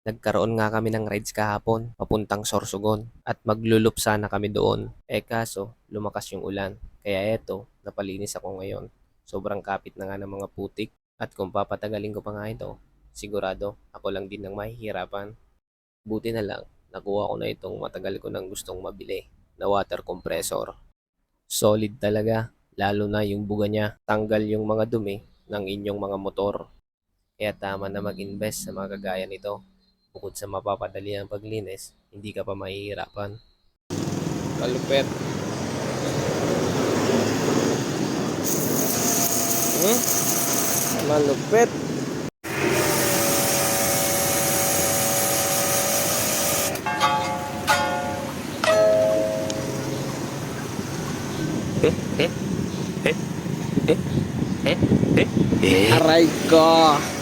Nagkaroon nga kami ng rides kahapon papuntang Sorsogon at maglulup sana kami doon. Kaso lumakas yung ulan. Kaya eto, napalinis ako ngayon. Sobrang kapit na nga ng mga putik at kung papatagalin ko pa nga ito, sigurado ako lang din ang mahihirapan. Buti na lang, nakuha ko na itong matagal ko nang gustong mabili na water compressor. Solid talaga, lalo na yung buga niya. Tanggal yung mga dumi ng inyong mga motor. Kaya tama na mag-invest sa mga kagaya nito. Bukod sa mapapadali ang paglinis, hindi ka pa mahihirapan. Malupet. Malupet. Aray ko.